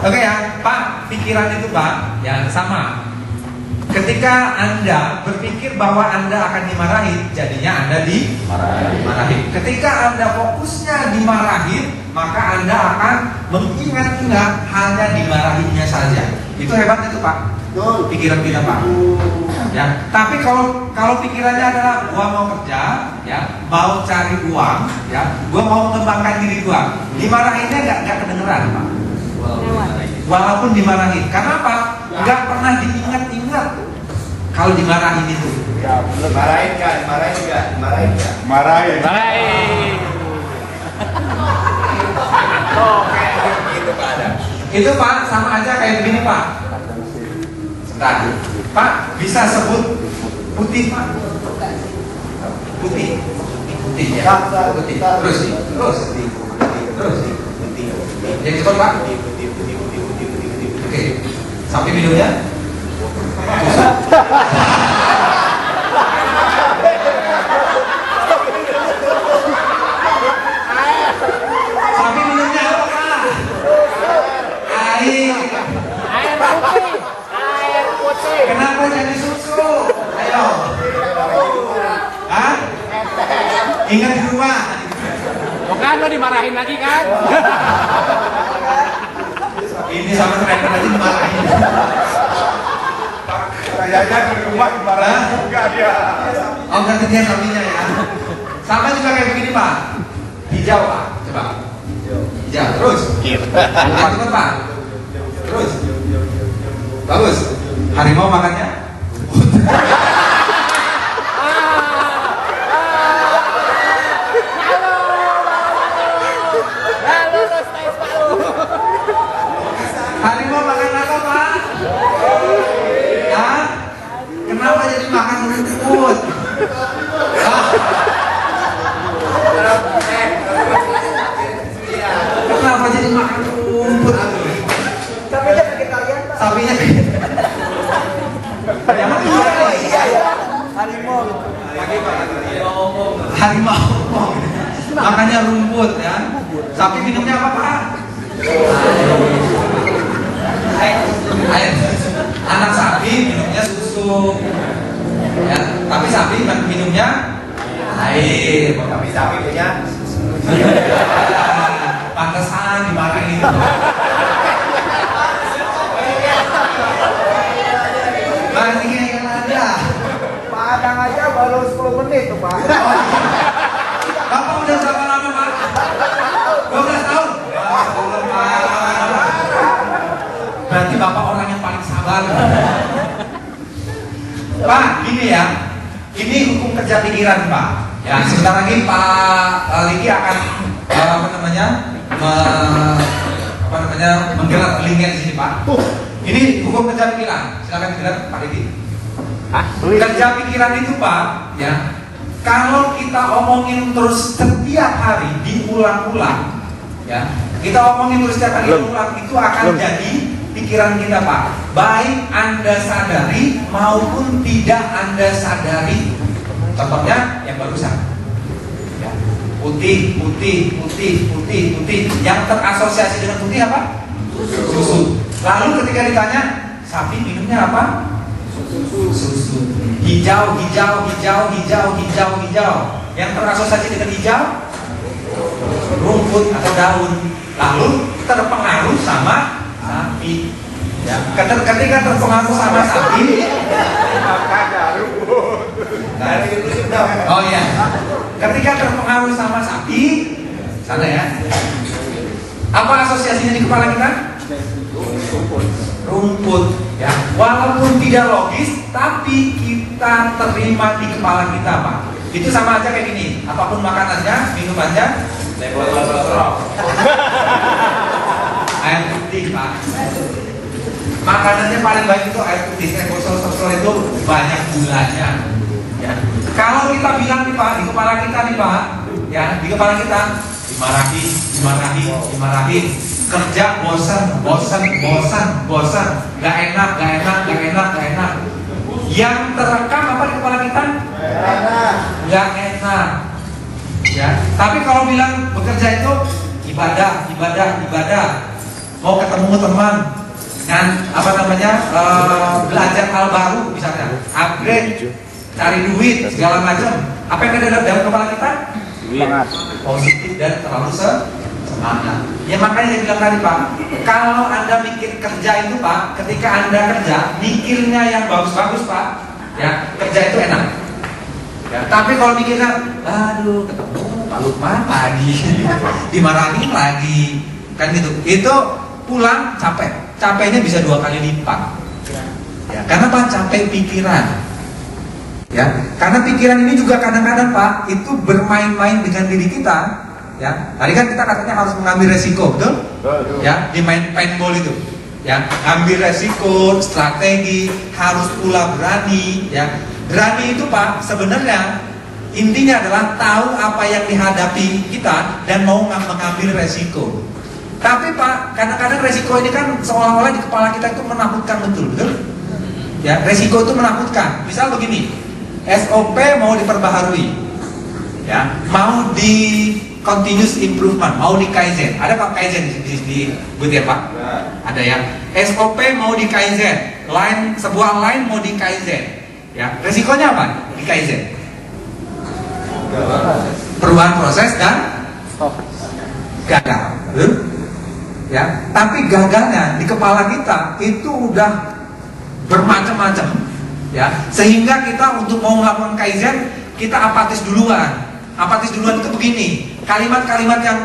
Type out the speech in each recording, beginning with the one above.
Oke ya, Pak, pikiran itu Pak, ya sama. Ketika Anda berpikir bahwa Anda akan dimarahin, jadinya Anda dimarahin. Ketika Anda fokusnya dimarahin, maka Anda akan mengingat-ingat hanya dimarahinnya saja. Itu hebat itu Pak, pikiran kita Pak. Ya, tapi kalau pikirannya adalah gua mau kerja, ya, mau cari uang, ya, gua mau mengembangkan diri gua, dimarahinnya nggak kedengeran Pak. Walaupun dimarahin, karena apa? Nggak pernah diingat-ingat kalau dimarahin itu. Ya, marahin kan, marahin nggak, marahin nggak, Marahin. Oh, kayak gitu Pak ada. Itu Pak sama aja kayak begini Pak. Sebentar, Pak bisa sebut putih Pak? Putih ya. Putih. Terus. Yang cepat Pak. Oke, sampai minumnya. Sampai minumnya apa Pak? Air. Air putih. Kenapa jadi susu? Ayo. Hah? Ingat di rumah. Bukan lo dimarahin lagi kan? Ini sama trainer aja dimarahin. Kayaknya di rumah dimarahin juga dia. Oh, ganti dia sapinya ya. Sama juga kayak begini Pak. Hijau Pak, coba. Hijau, terus. Cepet Pak. Terus. Bagus. Harimau makannya? Harimau makan apa Pak? Hah? Kenapa jadi makan rumput? Hah? Kenapa jadi makan rumput? Sapinya vegetarian Pak. Sapinya Emang iya. Harimau gitu. harimau makannya rumput ya. Sapi minumnya apa Pak? Air. Anak sapi minumnya susu ya, tapi sapi minumnya air. Tapi sapi punya Pantesan dimarahin. Masih yang ada. Padang aja baru 10 menit tuh Pak. Bapak udah berapa lama Pak? 12 tahun. Berarti Bapak orang yang paling sabar. Pak, gini ya. Ini hukum kerja pikiran Pak. Ya, sebentar lagi Pak Liki akan menggelar linknya di sini Pak. Ini hukum kerja pikiran. Silakan digelar Pak Liki. Kerja pikiran itu Pak, ya. Kalau kita omongin terus setiap hari diulang-ulang, ya. Kita omongin terus setiap hari diulang, itu akan jadi pikiran kita Pak. Baik Anda sadari maupun tidak Anda sadari. Contohnya yang barusan. Ya. Putih. Yang terasosiasi dengan putih apa? Susu. Lalu ketika ditanya, sapi minumnya apa? Susu. Hijau. Yang terasosiasi dengan hijau, rumput atau daun. Lalu terpengaruh sama sapi. Ya. Ketika terpengaruh sama sapi, oh iya. Ketika terpengaruh sama sapi, sana ya. Apa asosiasinya di kepala kita? Rumput. Ya. Walaupun tidak logis, tapi kita terima di kepala kita, Pak. Itu sama aja kayak gini. Apapun makanannya, minumannya, air putih, Pak. Makanannya paling baik itu air putih. Kolesterol itu banyak gulanya. Ya. Kalau kita bilang nih Pak, di kepala kita nih Pak, ya di kepala kita dimarahin, kerja bosan, gak enak. Yang terekam apa di kepala kita? Gak enak. Ya. Tapi kalau bilang bekerja itu ibadah. Mau ketemu teman, kan apa namanya belajar hal baru misalnya, upgrade, cari duit segala macam. Apa yang ada dalam kepala kita? Semangat. Positif dan terlalu semangat. Ya makanya saya bilang tadi Pak, kalau Anda mikir kerja itu Pak, ketika Anda kerja, mikirnya yang bagus-bagus Pak, ya kerja itu enak. Ya, tapi kalau mikirnya, aduh ketemu Pak Lukman lagi, dimarahin lagi, kan gitu. Itu pulang capeknya bisa 2 kali lipat. Ya, karena Pak capek pikiran. Ya, karena pikiran ini juga kadang-kadang Pak itu bermain-main dengan diri kita. Ya, tadi kan kita katanya harus mengambil resiko, betul? Ya, di main paintball itu. Ya, ambil resiko, strategi, harus pula berani. Ya, berani itu Pak sebenarnya intinya adalah tahu apa yang dihadapi kita dan mau mengambil resiko. Tapi Pak, kadang-kadang resiko ini kan seolah-olah di kepala kita itu menakutkan, betul? Ya, resiko itu menakutkan. Misal begini, SOP mau diperbaharui, ya, mau di continuous improvement, mau di kaizen. Ada Pak kaizen di Butir Pak? Ada ya. SOP mau di kaizen, sebuah line mau di kaizen. Ya, resikonya apa? Di kaizen. Perubahan proses dan gagal. Ya, tapi gagalnya di kepala kita itu udah bermacam-macam. Ya, sehingga kita untuk mau melakukan kaizen kita apatis duluan. Apatis duluan itu begini, kalimat-kalimat yang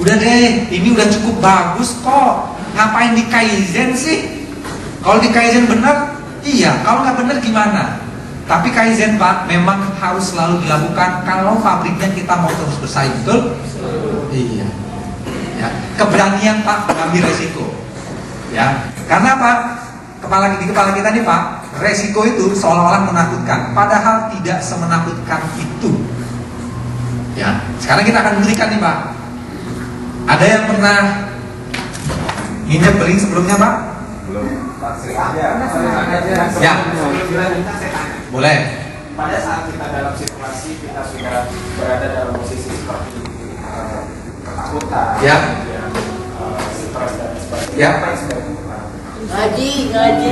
udah deh, ini udah cukup bagus kok, ngapain di kaizen sih? Kalau di kaizen benar, iya. Kalau nggak benar gimana? Tapi kaizen Pak memang harus selalu dilakukan kalau pabriknya kita mau terus bersaing, betul? Iya. Ya, keberanian Pak mengambil resiko. Ya, karena Pak di kepala kita nih Pak, resiko itu seolah-olah menakutkan, padahal tidak semenakutkan itu. Ya, sekarang kita akan buktikan nih Pak. Ada yang pernah nginjek beling sebelumnya Pak? Belum. Ya, boleh. Pada saat kita dalam situasi kita sudah berada dalam posisi seperti ketakutan, Ya. stres dan sebagainya. Ya. Apa yang sebaiknya kita lakukan? Ngaji. Kali.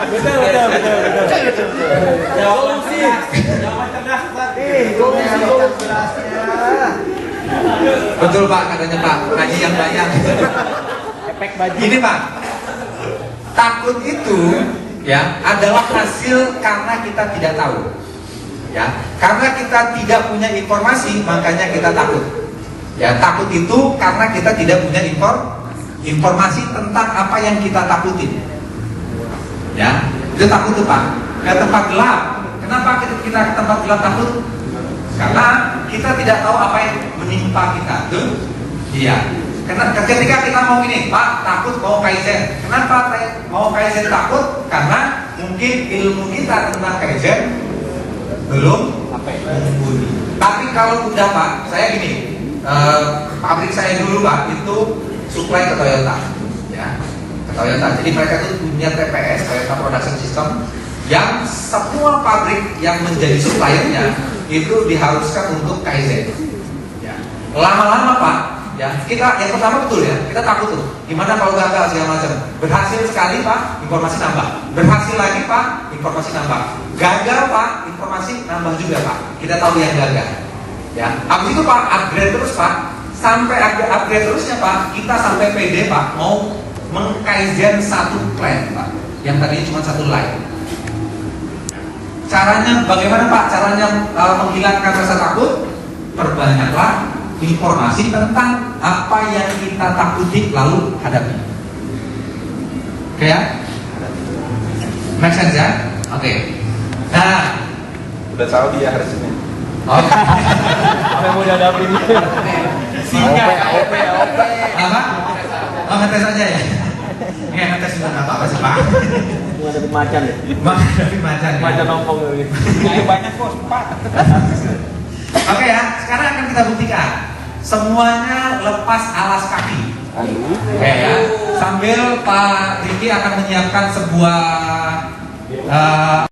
Betul. Jawaban cerdas, Pak. Betul Pak, katanya Pak, ngaji yang banyak. Efek baju. Gini Pak, takut itu ya adalah hasil karena kita tidak tahu. Ya, karena kita tidak punya informasi, makanya kita takut. Ya, takut itu karena kita tidak punya informasi tentang apa yang kita takutin. Ya, itu takut tuh Pak. Ke tempat gelap. Kenapa kita ke tempat gelap takut? Karena kita tidak tahu apa yang menimpa kita. Tuh? Iya. Karena ketika kita mau gini, Pak, takut mau kaizen. Kenapa mau kaizen takut? Karena mungkin ilmu kita tentang kaizen belum mumpuni. Tapi kalau udah Pak, saya gini, pabrik saya dulu Pak itu supply ke Toyota, ya, ke Toyota. Jadi mereka itu punya TPS, Toyota Production System, yang semua pabrik yang menjadi suppliernya itu diharuskan untuk kaizen. Ya. Lama-lama Pak, ya kita yang pertama betul ya, kita takut tuh, gimana kalau gagal segala macam. Berhasil sekali Pak, informasi nambah. Berhasil lagi Pak, informasi nambah. Gagal Pak, informasi nambah juga Pak. Kita tahu yang gagal. Ya, habis itu Pak upgrade terus Pak, sampai upgrade terusnya Pak, kita sampai PD Pak mau mengkaizen satu plan Pak, yang tadinya cuma satu line. Caranya bagaimana Pak? Caranya menghilangkan rasa takut, perbanyaklah informasi tentang apa yang kita takuti lalu hadapi. Oke ya? Make sense ya? Oke. Nah, Udah tahu dia hari Senin. oh, Apa yang mau dihadapin? singkat. OP. Apa? Oh, ngetes aja ya? Nggak ngetes juga nggak apa-apa sih Pak. Ngadepin macan deh. Tapi macan. Macan nongkrong lagi. Kayak banyak kok, Pak. Oke ya, sekarang akan kita buktikan. Semuanya lepas alas kaki. Oke ya. Sambil Pak Riki akan menyiapkan sebuah Eh,